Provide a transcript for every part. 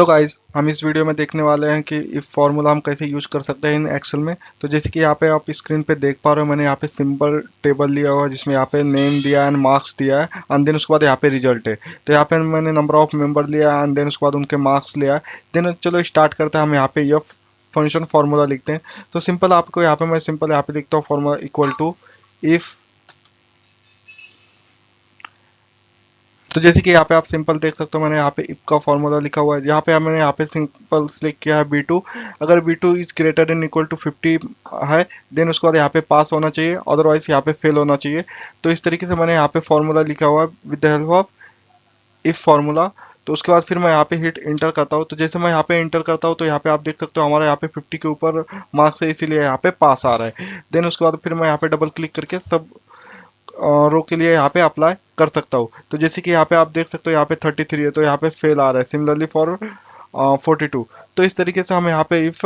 तो गाइज हम इस वीडियो में देखने वाले हैं कि इफ फॉर्मूला हम कैसे यूज कर सकते हैं इन एक्सेल में। तो जैसे कि यहाँ पे आप स्क्रीन पे देख पा रहे हो, मैंने यहाँ पे सिंपल टेबल लिया हुआ है जिसमें यहाँ पे नेम दिया है एंड मार्क्स दिया है एंड देन उसके बाद यहाँ पे रिजल्ट है। तो यहाँ पे मैंने नंबर ऑफ मेंबर लिया है एंड देन उसके बाद उनके मार्क्स लिया है। देन चलो स्टार्ट करते हैं। हम यहाँ पे यह फंक्शन फार्मूला लिखते हैं। तो सिंपल आपको यहाँ पे मैं सिंपल यहाँ पे लिखता हूँ फॉर्मूला इक्वल टू इफ। तो जैसे कि यहाँ पे आप सिंपल देख सकते हो, मैंने यहाँ पे इफ का फॉर्मूला लिखा हुआ है। यहाँ पे मैंने यहाँ पे सिंपल सिलेक्ट किया है B2। अगर B2 is greater than equal to 50 है देन उसके बाद यहाँ पे पास होना चाहिए, अदरवाइज यहाँ पे फेल होना चाहिए। तो इस तरीके से मैंने यहाँ पे फॉर्मूला लिखा हुआ है with the help of if formula. तो उसके बाद फिर मैं यहाँ पे हिट इंटर करता हूँ। तो जैसे मैं यहाँ पे इंटर करता हूँ तो यहाँ पे आप देख सकते हो हमारा यहाँ पे 50 के ऊपर मार्क्स है, इसीलिए यहाँ पे पास आ रहा है। देन उसके बाद फिर मैं यहाँ पे डबल क्लिक करके सब रो के लिए यहाँ पे अप्लाई कर सकता हूँ। तो जैसे कि यहाँ पे आप देख सकते हो यहाँ पे 33 है तो यहाँ पे फेल आ रहा है, सिमिलरली फॉर 42। तो इस तरीके से हम यहाँ पे इफ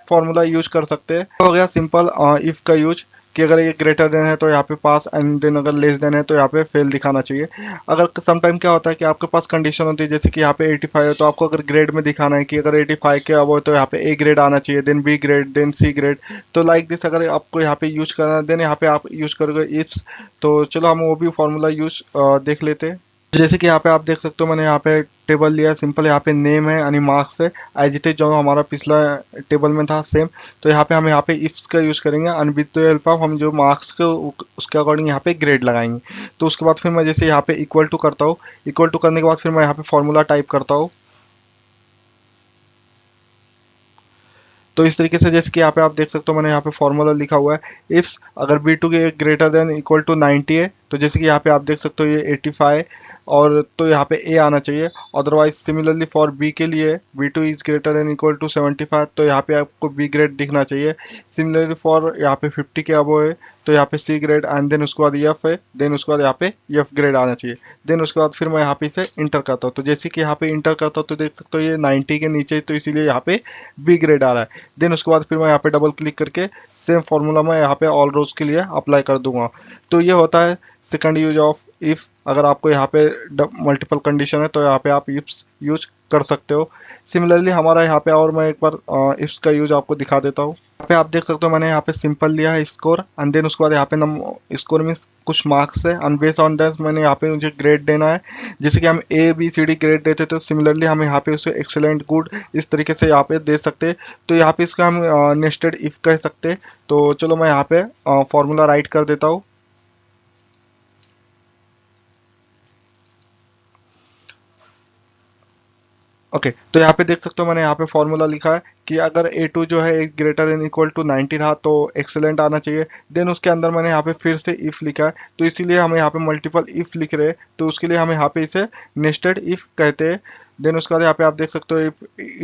फॉर्मूला यूज कर सकते हैं। तो हो गया सिंपल इफ का यूज कि अगर ये ग्रेटर देन है तो यहाँ पे पास एंड देन अगर लेस देन है तो यहाँ पे फेल दिखाना चाहिए। अगर समटाइम क्या होता है कि आपके पास कंडीशन होती है जैसे कि यहाँ पे 85 है तो आपको अगर ग्रेड में दिखाना है कि अगर 85 के अब हो तो यहाँ पे ए ग्रेड आना चाहिए, then B grade, then C grade. तो लाइक दिस अगर आपको यहाँ पे यूज करना है देन यहाँ पे आप यूज करोगे इफ्स। तो चलो हम वो भी फॉर्मूला यूज देख लेते हैं। जैसे कि यहाँ पे आप देख सकते हो मैंने यहाँ पे टेबल लिया सिंपल, यहाँ पे नेम है यानी मार्क्स है एज इट इज जो हमारा पिछला टेबल में था सेम। तो यहाँ पे हम यहाँ पे इफ्स का यूज करेंगे and with the help of हम जो मार्क्स के उसके अकॉर्डिंग यहाँ पे ग्रेड लगाएंगे। तो उसके बाद फिर मैं जैसे यहाँ पे इक्वल टू करता हूँ, इक्वल टू करने के बाद फिर मैं यहाँ पे फॉर्मूला टाइप करता हूँ। तो इस तरीके से जैसे कि यहाँ पे आप देख सकते हो मैंने यहाँ पे फॉर्मूला लिखा हुआ है इफ्स अगर B2 के ग्रेटर देन इक्वल टू 90 है तो जैसे कि यहाँ पे आप देख सकते हो ये 85 और तो यहाँ पे ए आना चाहिए। अदरवाइज सिमिलरली फॉर बी के लिए B2 is greater than equal to 75 तो यहाँ पे आपको बी ग्रेड दिखना चाहिए। सिमिलरली फॉर यहाँ पे 50 के अबो है तो यहाँ पे सी ग्रेड एंड देन उसके बाद एफ है, देन उसके बाद यहाँ पे एफ ग्रेड आना चाहिए। देन उसके बाद फिर मैं यहाँ पे इसे इंटर करता हूँ। तो जैसे कि यहाँ पे इंटर करता हूँ तो देख सकते हो ये 90 के नीचे तो इसीलिए यहाँ पे बी ग्रेड आ रहा है। देन उसके बाद फिर मैं यहाँ पे डबल क्लिक करके सेम फॉर्मूला मैं यहाँ पे ऑल रोज के लिए अप्लाई कर दूंगा। तो ये होता है सेकंड यूज ऑफ इफ। अगर आपको यहाँ पे मल्टीपल कंडीशन है तो यहाँ पे आप इफ्स यूज कर सकते हो। सिमिलरली हमारा यहाँ पे और मैं एक बार इफ्स का यूज आपको दिखा देता हूँ। यहाँ पे आप देख सकते हो मैंने यहाँ पे सिंपल लिया है स्कोर एंड देन उसके बाद यहाँ पे स्कोर मीन्स कुछ मार्क्स है एंड बेस्ड ऑन दैट मैंने यहाँ पे मुझे ग्रेड देना है। जैसे कि हम A B C D grade देते तो सिमिलरली हम यहाँ पे उसे एक्सेलेंट गुड इस तरीके से यहाँ पे दे सकते हैं। तो यहाँ पे इसका हम नेस्टेड इफ कह सकते हैं। तो चलो मैं यहाँ पे फॉर्मूला राइट कर देता हूँ। ओके तो यहाँ पे देख सकते हो मैंने यहाँ पे फॉर्मूला लिखा है कि अगर A2 जो है ग्रेटर देन इक्वल टू 90 रहा तो एक्सेलेंट आना चाहिए। देन उसके अंदर मैंने यहाँ पे फिर से इफ लिखा है तो इसीलिए हमें यहाँ पे मल्टीपल इफ लिख रहे हैं तो उसके लिए हमें यहाँ पे इसे नेस्टेड इफ कहते हैं। देन उसके बाद यहाँ पे आप देख सकते हो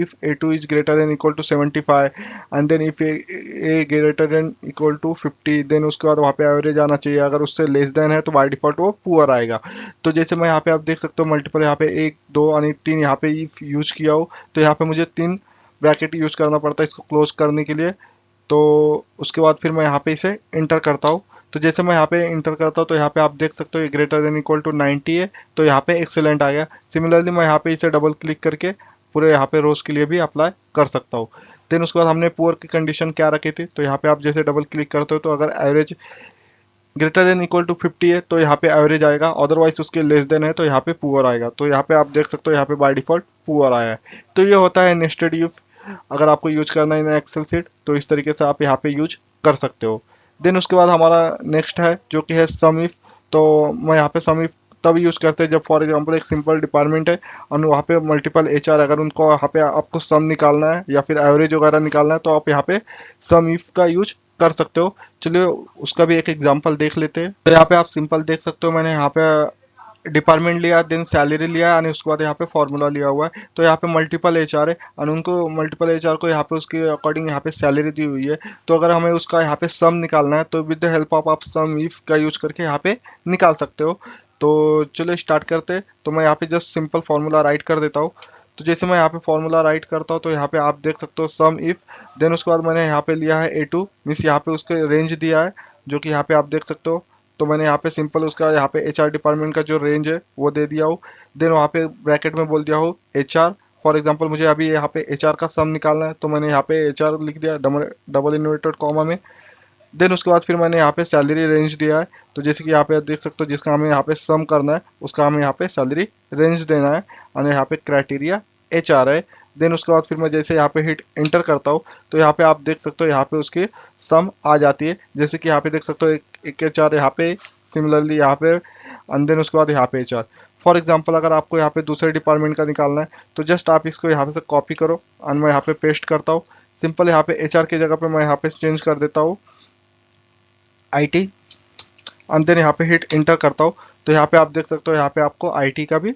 if A2 is greater than equal to 75 and then if A greater than equal to 50 then उसके बाद वहाँ पे एवरेज आना चाहिए। अगर उससे लेस देन है तो बाय डिफॉल्ट वो पुअर आएगा। तो जैसे मैं यहाँ पे आप देख सकते हो मल्टीपल यहाँ पे 1 2 यानी 3 यहाँ पे इफ यूज किया हो तो यहाँ पे मुझे 3 ब्रैकेट यूज करना पड़ता है इसको क्लोज करने के लिए। तो उसके बाद फिर मैं यहाँ पे इसे इंटर करता हूँ। तो जैसे मैं यहाँ पे इंटर करता हूँ तो यहाँ पे आप देख सकते हो ये ग्रेटर देन इक्वल टू 90 है तो यहाँ पे एक्सेलेंट आ गया। सिमिलरली मैं यहाँ पे इसे डबल क्लिक करके पूरे यहाँ पे रोज के लिए भी अप्लाई कर सकता हूँ। देन उसके बाद हमने पुअर की कंडीशन क्या रखी थी तो यहाँ पे आप जैसे डबल क्लिक करते हो तो अगर average greater than equal to 50 है तो यहाँ पे एवरेज आएगा, अदरवाइज उसके लेस देन है तो यहाँ पे पुअर आएगा। तो यहाँ पे आप देख सकते हो यहाँ पे बाय डिफॉल्ट पुअर आया है। तो ये होता है नेस्टेड इफ। अगर आपको यूज करना है इन एक्सेल सीट तो इस तरीके से आप यहाँ पे यूज कर सकते हो। देन उसके बाद हमारा नेक्स्ट है जो कि है सम इफ। तो मैं यहाँ पे सम इफ तब यूज करते हैं जब फॉर एग्जांपल एक सिंपल डिपार्टमेंट है और वहाँ पे मल्टीपल एचआर अगर उनको यहाँ पे आपको सम निकालना है या फिर एवरेज वगैरह निकालना है तो आप यहाँ पे सम इफ का यूज कर सकते हो। चलिए उसका भी एक एग्जांपल देख लेते हैं। तो यहाँ पे आप सिंपल देख सकते हो मैंने यहाँ पे डिपार्टमेंट लिया, देन सैलरी लिया और उसके बाद यहाँ पे फॉर्मूला लिया हुआ है। तो यहाँ पे मल्टीपल एचआर है और उनको मल्टीपल एचआर को यहाँ पे उसके अकॉर्डिंग यहाँ पे सैलरी दी हुई है। तो अगर हमें उसका यहाँ पे सम निकालना है तो विद द हेल्प ऑफ आप सम इफ का यूज करके यहाँ पे निकाल सकते हो। तो चलो स्टार्ट करते हैं। तो मैं यहाँ पे जस्ट सिंपल फॉर्मूला राइट कर देता हूँ। तो जैसे मैं यहाँ पे फॉर्मूला राइट करता हूँ तो यहाँ पे आप देख सकते हो सम इफ। देन उसके बाद मैंने यहाँ पे लिया है A2 मीन्स यहाँ पे उसके रेंज दिया है जो कि यहाँ पे आप देख सकते हो। तो मैंने यहाँ पे सिंपल उसका यहाँ पे HR डिपार्टमेंट का जो रेंज है वो दे दिया हो। देन वहाँ पे ब्रैकेट में बोल दिया हो HR फॉर एग्जांपल मुझे अभी यहाँ पे एचआर का सम निकालना है, तो मैंने यहाँ पे एचआर लिख दिया डबल इन्वर्टेड कॉमा में। देन उसके बाद फिर मैंने यहाँ पे सैलरी रेंज दिया है, तो जैसे कि यहाँ पे देख सकते हो जिसका हमें यहाँ पे सम करना है उसका हमें यहाँ पे सैलरी रेंज देना है, और यहाँ पे क्राइटेरिया एचआर है। देन उसके बाद फिर मैं जैसे यहाँ पे हिट इंटर करता हूँ तो यहाँ पे आप देख सकते हो यहाँ पे उसकी सम आ जाती है, जैसे कि यहाँ पे देख सकते हो एक एचआर यहाँ पे, सिमिलरली यहाँ पे, एंड देन उसके बाद यहाँ पे एचआर। फॉर एग्जाम्पल अगर आपको यहाँ पे दूसरे डिपार्टमेंट का निकालना है तो जस्ट आप इसको यहाँ पे से कॉपी करो और मैं यहाँ पे पेस्ट करता हूँ। सिंपल यहाँ पे एचआर की जगह पे मैं यहाँ पे चेंज कर देता हूँ आईटी, एंड देन यहाँ पे हिट इंटर करता हूँ तो यहाँ पे आप देख सकते हो यहाँ पे आपको आईटी का भी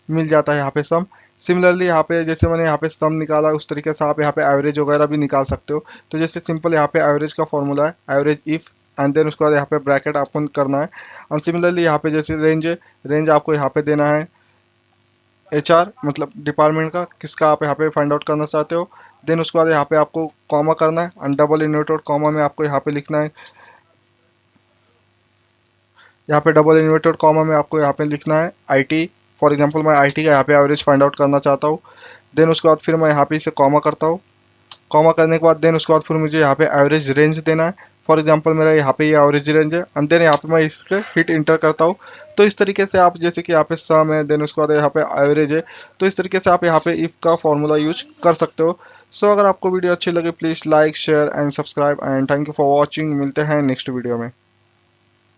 मिल जाता है यहाँ पे सम। सिमिलरली यहाँ पे जैसे मैंने यहाँ पे सम निकाला उस तरीके से आप यहाँ पे एवरेज वगैरह भी निकाल सकते हो। तो जैसे सिंपल यहाँ पे एवरेज का फॉर्मूला है एवरेज इफ, एंड देन उसके बाद यहाँ पे ब्रैकेट आपको करना है। एंड सिमिलरली यहाँ पे जैसे रेंज है, रेंज आपको यहाँ पे देना है एचआर मतलब डिपार्टमेंट का, किसका आप यहाँ पे फाइंड आउट करना चाहते हो। देन उसके बाद यहाँ पे आपको कॉमा करना है, एंड डबल इन्वर्टेड कॉमा में आपको यहाँ पे लिखना है, यहाँ पे डबल इन्वर्टेड कॉमा में आपको यहाँ पे लिखना है आईटी। फॉर एग्जांपल मैं आईटी का यहाँ पे एवरेज फाइंड आउट करना चाहता हूँ। देन उसके बाद फिर मैं यहाँ पे इसे कॉमा करता हूँ, कॉमा करने के बाद देन उसके बाद फिर मुझे यहाँ पे एवरेज रेंज देना है। फॉर एग्जांपल मेरा यहाँ पे ये एवरेज रेंज है, एंड देन यहाँ पे मैं इसके हिट इंटर करता हूँ। तो इस तरीके से आप जैसे कि यहाँ पे सम है, देन उसके बाद यहाँ पे एवरेज है, तो इस तरीके से आप यहाँ पे इफ का फॉर्मूला यूज कर सकते हो। सो अगर आपको वीडियो अच्छी लगे please like share and subscribe, and thank you for watching. मिलते हैं नेक्स्ट वीडियो में।